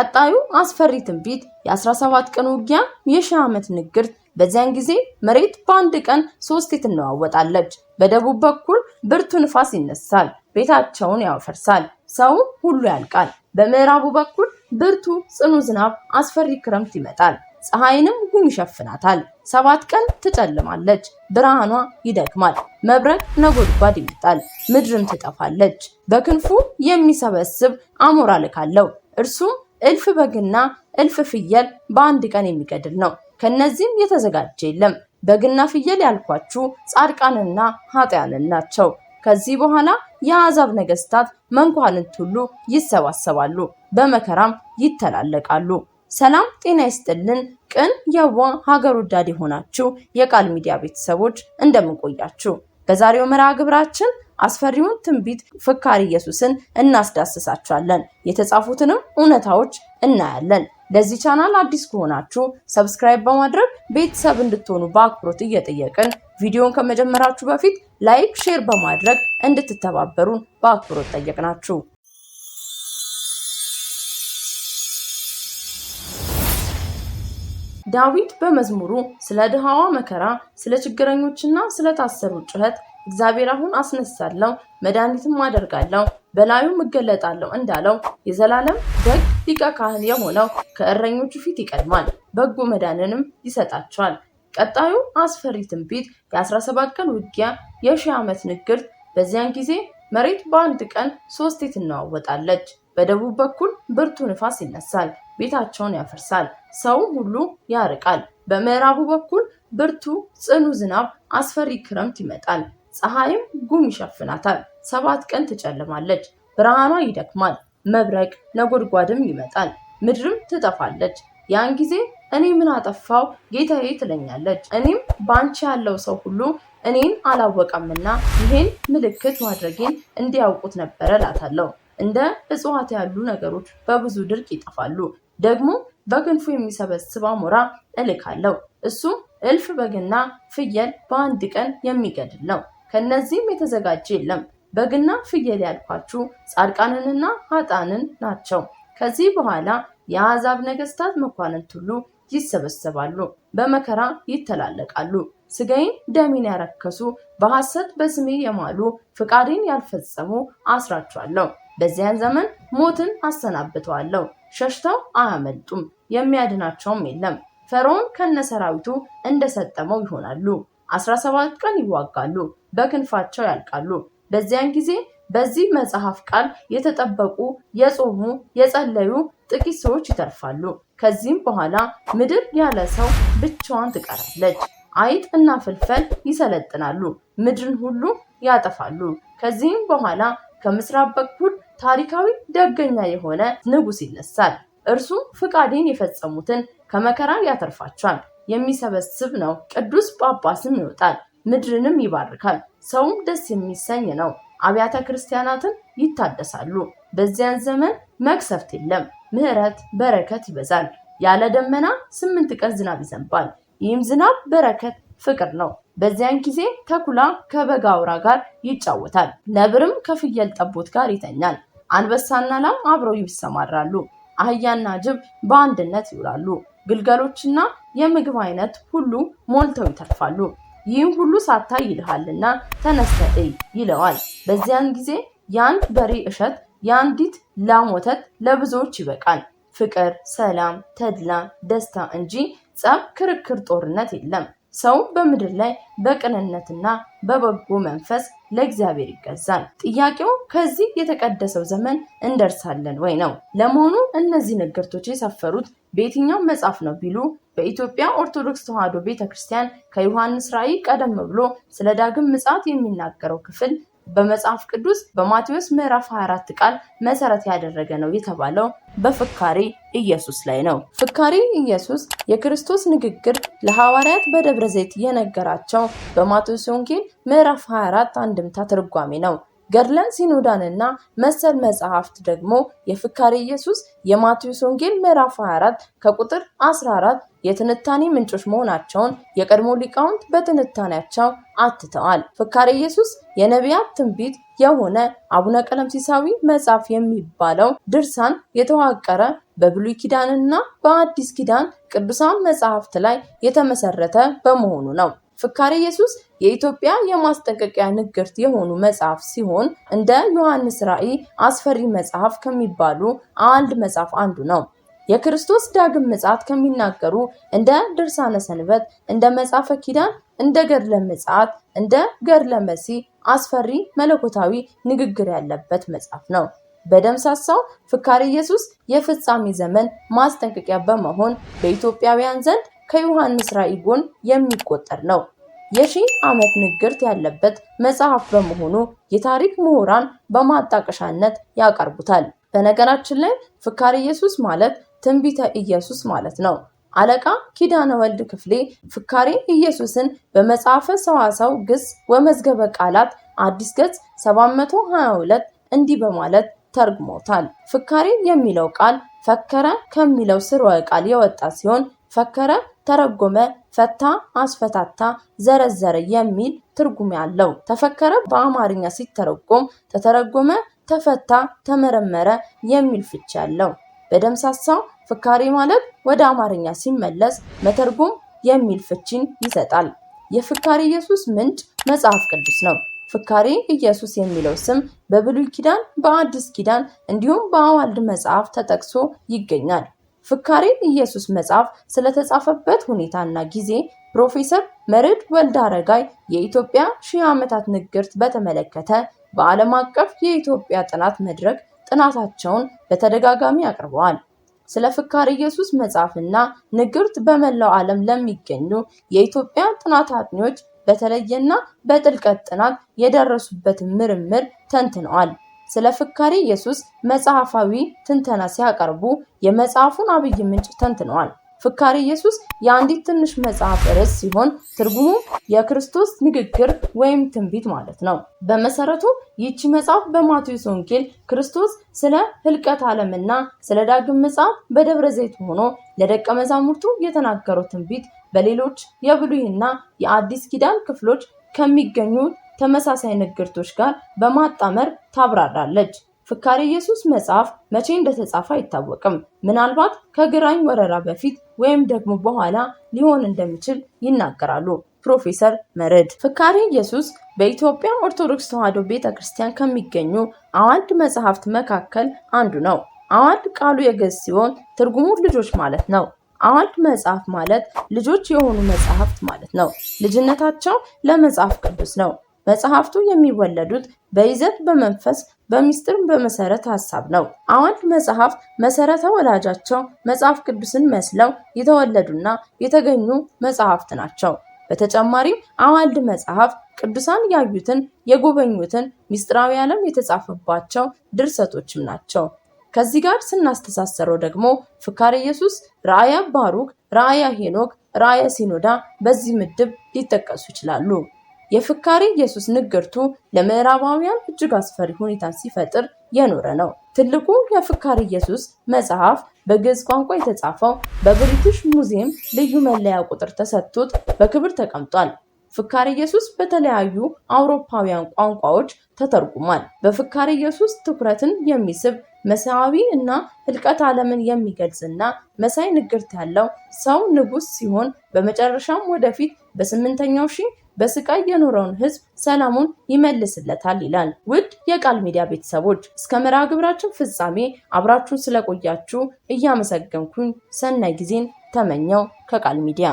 ቀጣዩ አስፈሪ ትንቢት የ17 ቀን ውጊያ የሺህ ዓመት ንግርት። በዚያን ጊዜ መሬት በአንድ ቀን 3 ትነዋወጣለች። በደቡብ በኩል ብርቱ ንፋስ ይነሳል፣ ቤታቸውን ያፈርሳል፣ ሰው ሁሉ ያልቃል። በምዕራቡ በኩል ብርቱ ጽኑ ዝናብ፣ አስፈሪ ክረምት ይመጣል። ፀሐይንም ጉም ይሸፍናታል። 7 ቀን ትጨልማለች፣ ብርሃኗ ይደክማል። መብረቅ ነጎድጓድ ይመጣል፣ ምድርም ትጠፋለች። በክንፉ የሚሰበስብ አሞራ ልካለው፣ እርሱም እልፍ በግና እልፍ ፍየል በአንድ ቀን የሚገድል ነው። ከነዚህም የተዘጋጀ የለም። በግና ፍየል ያልኳችሁ ጻድቃንና ኃጢያንን ናቸው። ከዚህ በኋላ የአሕዛብ ነገስታት መንኳንንት ሁሉ ይሰባሰባሉ፣ በመከራም ይተላለቃሉ። ሰላም ጤና ይስጥልን። ቅን የዋህ ሀገር ወዳድ የሆናችሁ የቃል ሚዲያ ቤተሰቦች እንደምን ቆያችሁ? በዛሬው መርሃ ግብራችን አስፈሪውን ትንቢት ፍካሬ ኢየሱስን እናስዳስሳችኋለን። የተጻፉትንም እውነታዎች እናያለን። ለዚህ ቻናል አዲስ ከሆናችሁ ሰብስክራይብ በማድረግ ቤተሰብ እንድትሆኑ በአክብሮት እየጠየቅን ቪዲዮን ከመጀመራችሁ በፊት ላይክ፣ ሼር በማድረግ እንድትተባበሩን በአክብሮት ጠየቅናችሁ። ዳዊት በመዝሙሩ ስለ ድሃዋ መከራ፣ ስለ ችግረኞችና ስለ ታሰሩ ጩኸት እግዚአብሔር አሁን አስነሳለሁ፣ መድኃኒትም አደርጋለሁ፣ በላዩም እገለጣለሁ እንዳለው የዘላለም ደግ ሊቀ ካህን የሆነው ከእረኞቹ ፊት ይቀድማል፣ በጎ መዳንንም ይሰጣቸዋል። ቀጣዩ አስፈሪ ትንቢት የ17 ቀን ውጊያ የሺህ ዓመት ንግርት። በዚያን ጊዜ መሬት በአንድ ቀን 3 ትነዋወጣለች። በደቡብ በኩል ብርቱ ንፋስ ይነሳል፣ ቤታቸውን ያፈርሳል፣ ሰውም ሁሉ ያርቃል። በምዕራቡ በኩል ብርቱ ጽኑ ዝናብ፣ አስፈሪ ክረምት ይመጣል። ፀሐይም ጉም ይሸፍናታል። 7 ቀን ትጨልማለች፣ ብርሃኗ ይደክማል። መብረቅ ነጎድጓድም ይመጣል፣ ምድርም ትጠፋለች። ያን ጊዜ እኔ ምን አጠፋው ጌታዬ ትለኛለች። እኔም ባንቺ ያለው ሰው ሁሉ እኔን አላወቀምና ይሄን ምልክት ማድረጌን እንዲያውቁት ነበር እላታለሁ። እንደ እጽዋት ያሉ ነገሮች በብዙ ድርቅ ይጠፋሉ። ደግሞ በክንፉ የሚሰበስብ አሞራ እልካለሁ፣ እሱም እልፍ በግና ፍየል በአንድ ቀን የሚገድል ነው። ከነዚህም የተዘጋጀ የለም። በግና ፍየል ያልኳችሁ ጻድቃንንና ኃጥአንን ናቸው። ከዚህ በኋላ የአሕዛብ ነገስታት መኳንንት ሁሉ ይሰበሰባሉ፣ በመከራ ይተላለቃሉ። ስጋዬን ደሜን ያረከሱ፣ በሐሰት በስሜ የማሉ፣ ፍቃዴን ያልፈጸሙ አስራቸዋለሁ። በዚያን ዘመን ሞትን አሰናብተዋለሁ፣ ሸሽተው አያመልጡም፣ የሚያድናቸውም የለም። ፈርዖን ከነሰራዊቱ እንደሰጠመው ይሆናሉ። 17 ቀን ይዋጋሉ፣ በክንፋቸው ያልቃሉ። በዚያን ጊዜ በዚህ መጽሐፍ ቃል የተጠበቁ የጾሙ የጸለዩ ጥቂት ሰዎች ይተርፋሉ። ከዚህም በኋላ ምድር ያለ ሰው ብቻዋን ትቀራለች። አይጥ እና ፍልፈል ይሰለጥናሉ፣ ምድርን ሁሉ ያጠፋሉ። ከዚህም በኋላ ከምስራቅ በኩል ታሪካዊ ደገኛ የሆነ ንጉሥ ይነሳል። እርሱ ፍቃዴን የፈጸሙትን ከመከራ ያተርፋቸዋል። የሚሰበስብ ነው። ቅዱስ ጳጳስም ይወጣል፣ ምድርንም ይባርካል። ሰውም ደስ የሚሰኝ ነው። አብያተ ክርስቲያናትን ይታደሳሉ። በዚያን ዘመን መቅሰፍት የለም፣ ምሕረት በረከት ይበዛል። ያለ ደመና 8 ቀን ዝናብ ይዘንባል። ይህም ዝናብ በረከት ፍቅር ነው። በዚያን ጊዜ ተኩላ ከበግ አውራ ጋር ይጫወታል፣ ነብርም ከፍየል ጠቦት ጋር ይተኛል። አንበሳና ላም አብረው ይሰማራሉ፣ አህያና ጅብ በአንድነት ይውላሉ። ግልገሎችና የምግብ አይነት ሁሉ ሞልተው ይተርፋሉ። ይህም ሁሉ ሳታይ ይልሃልና ተነስተህ እይ ይለዋል። በዚያን ጊዜ የአንድ በሬ እሸት የአንዲት ላም ወተት ለብዙዎች ይበቃል። ፍቅር፣ ሰላም፣ ተድላ፣ ደስታ እንጂ ጸብ፣ ክርክር፣ ጦርነት የለም። ሰው በምድር ላይ በቅንነትና በበጎ መንፈስ ለእግዚአብሔር ይገዛል። ጥያቄው ከዚህ የተቀደሰው ዘመን እንደርሳለን ወይ ነው። ለመሆኑ እነዚህ ንግርቶች የሰፈሩት በየትኛው መጽሐፍ ነው ቢሉ በኢትዮጵያ ኦርቶዶክስ ተዋሕዶ ቤተክርስቲያን ከዮሐንስ ራእይ ቀደም ብሎ ስለ ዳግም ምጽአት የሚናገረው ክፍል በመጽሐፍ ቅዱስ በማቴዎስ ምዕራፍ 24 ቃል መሰረት ያደረገ ነው የተባለው በፍካሬ ኢየሱስ ላይ ነው። ፍካሬ ኢየሱስ የክርስቶስ ንግግር ለሐዋርያት በደብረ ዘይት የነገራቸው በማቴዎስ ወንጌል ምዕራፍ 24 አንድምታ ትርጓሜ ነው። ገድለን ሲኖዳንና መሰል መጽሐፍት ደግሞ የፍካሬ ኢየሱስ የማቴዎስ ወንጌል ምዕራፍ 24 ከቁጥር 14 የትንታኔ ምንጮች መሆናቸውን የቀድሞ ሊቃውንት በትንታኔያቸው አትተዋል። ፍካሬ ኢየሱስ የነቢያት ትንቢት የሆነ አቡነ ቀለምሲሳዊ መጽሐፍ የሚባለው ድርሳን የተዋቀረ በብሉይ ኪዳንና በአዲስ ኪዳን ቅዱሳን መጽሐፍት ላይ የተመሰረተ በመሆኑ ነው። ፍካሬ ኢየሱስ የኢትዮጵያ የማስጠንቀቂያ ንግርት የሆኑ መጽሐፍ ሲሆን እንደ ዮሐንስ ራእይ አስፈሪ መጽሐፍ ከሚባሉ አንድ መጽሐፍ አንዱ ነው። የክርስቶስ ዳግም ምጽአት ከሚናገሩ እንደ ድርሳነ ሰንበት፣ እንደ መጽሐፈ ኪዳን፣ እንደ ገድለ ምጽአት፣ እንደ ገድለ መሲህ አስፈሪ መለኮታዊ ንግግር ያለበት መጽሐፍ ነው። በደምሳሳው ፍካሬ ኢየሱስ የፍጻሜ ዘመን ማስጠንቀቂያ በመሆን በኢትዮጵያውያን ዘንድ ከዮሐንስ ራእይ ጎን የሚቆጠር ነው። የሺህ ዓመት ንግርት ያለበት መጽሐፍ በመሆኑ የታሪክ ምሁራን በማጣቀሻነት ያቀርቡታል። በነገራችን ላይ ፍካሬ ኢየሱስ ማለት ትንቢተ ኢየሱስ ማለት ነው። አለቃ ኪዳነ ወልድ ክፍሌ ፍካሬ ኢየሱስን በመጽሐፈ ሰዋሰው ግስ ወመዝገበ ቃላት አዲስ ገጽ 722 እንዲህ በማለት ተርጉሞታል። ፍካሬ የሚለው ቃል ፈከረ ከሚለው ስርወ ቃል የወጣ ሲሆን ፈከረ፣ ተረጎመ፣ ፈታ፣ አስፈታታ፣ ዘረዘረ የሚል ትርጉም ያለው። ተፈከረ በአማርኛ ሲተረጎም ተተረጎመ፣ ተፈታ፣ ተመረመረ የሚል ፍቺ ያለው። በደምሳሳው ፍካሬ ማለት ወደ አማርኛ ሲመለስ መተርጎም የሚል ፍቺን ይሰጣል። የፍካሬ ኢየሱስ ምንጭ መጽሐፍ ቅዱስ ነው። ፍካሬ ኢየሱስ የሚለው ስም በብሉይ ኪዳን፣ በአዲስ ኪዳን እንዲሁም በአዋልድ መጽሐፍ ተጠቅሶ ይገኛል። ፍካሬ ኢየሱስ መጽሐፍ ስለተጻፈበት ሁኔታና ጊዜ ፕሮፌሰር መርዕድ ወልደአረጋይ የኢትዮጵያ ሺህ ዓመታት ንግርት በተመለከተ በዓለም አቀፍ የኢትዮጵያ ጥናት መድረክ ጥናታቸውን በተደጋጋሚ አቅርበዋል። ስለ ፍካሬ ኢየሱስ መጽሐፍና ንግርት በመላው ዓለም ለሚገኙ የኢትዮጵያ ጥናት አጥኚዎች በተለየና በጥልቀት ጥናት የደረሱበትን ምርምር ተንትነዋል። ስለ ፍካሬ ኢየሱስ መጽሐፋዊ ትንተና ሲያቀርቡ የመጽሐፉን አብይ ምንጭ ተንትነዋል። ፍካሬ ኢየሱስ የአንዲት ትንሽ መጽሐፍ ርዕስ ሲሆን ትርጉሙ የክርስቶስ ንግግር ወይም ትንቢት ማለት ነው። በመሰረቱ ይህች መጽሐፍ በማቴዎስ ወንጌል ክርስቶስ ስለ ህልቀት ዓለምና ስለ ዳግም ምጽአት በደብረ ዘይት ሆኖ ለደቀ መዛሙርቱ የተናገረው ትንቢት በሌሎች የብሉይና የአዲስ ኪዳን ክፍሎች ከሚገኙ ተመሳሳይ ንግርቶች ጋር በማጣመር ታብራራለች። ፍካሬ ኢየሱስ መጽሐፍ መቼ እንደተጻፈ አይታወቅም። ምናልባት ከግራኝ ወረራ በፊት ወይም ደግሞ በኋላ ሊሆን እንደሚችል ይናገራሉ ፕሮፌሰር መርዕድ። ፍካሬ ኢየሱስ በኢትዮጵያ ኦርቶዶክስ ተዋሕዶ ቤተክርስቲያን ከሚገኙ አዋልድ መጽሐፍት መካከል አንዱ ነው። አዋልድ ቃሉ የግዕዝ ሲሆን ትርጉሙ ልጆች ማለት ነው። አዋልድ መጽሐፍ ማለት ልጆች የሆኑ መጽሐፍት ማለት ነው። ልጅነታቸው ለመጽሐፍ ቅዱስ ነው። መጽሐፍቱ የሚወለዱት በይዘት፣ በመንፈስ፣ በሚስጥር፣ በመሰረት ሐሳብ ነው። አዋልድ መጽሐፍት መሰረተ ወላጃቸው መጽሐፍ ቅዱስን መስለው የተወለዱና የተገኙ መጽሐፍት ናቸው። በተጨማሪም አዋልድ መጽሐፍት ቅዱሳን ያዩትን የጎበኙትን ሚስጥራዊ ዓለም የተጻፈባቸው ድርሰቶችም ናቸው። ከዚህ ጋር ስናስተሳሰረው ደግሞ ፍካሬ ኢየሱስ፣ ራእየ ባሩክ፣ ራእየ ሄኖክ፣ ራእየ ሲኖዳ በዚህ ምድብ ሊጠቀሱ ይችላሉ። የፍካሬ ኢየሱስ ንግርቱ ለምዕራባውያን እጅግ አስፈሪ ሁኔታን ሲፈጥር የኖረ ነው። ትልቁ የፍካሬ ኢየሱስ መጽሐፍ በግዕዝ ቋንቋ የተጻፈው በብሪቲሽ ሙዚየም ልዩ መለያ ቁጥር ተሰጥቶት በክብር ተቀምጧል። ፍካሬ ኢየሱስ በተለያዩ አውሮፓውያን ቋንቋዎች ተተርጉሟል። በፍካሬ ኢየሱስ ትኩረትን የሚስብ መሳዊ እና ህልቀት ዓለምን የሚገልጽና መሳይ ንግርት ያለው ሰው ንጉስ ሲሆን በመጨረሻም ወደፊት በ8ኛው ሺህ በስቃይ የኖረውን ህዝብ ሰላሙን ይመልስለታል ይላል። ውድ የቃል ሚዲያ ቤተሰቦች እስከ መርሃ ግብራችን ፍጻሜ አብራችሁን ስለቆያችሁ እያመሰገንኩኝ ሰናይ ጊዜን ተመኘው ከቃል ሚዲያ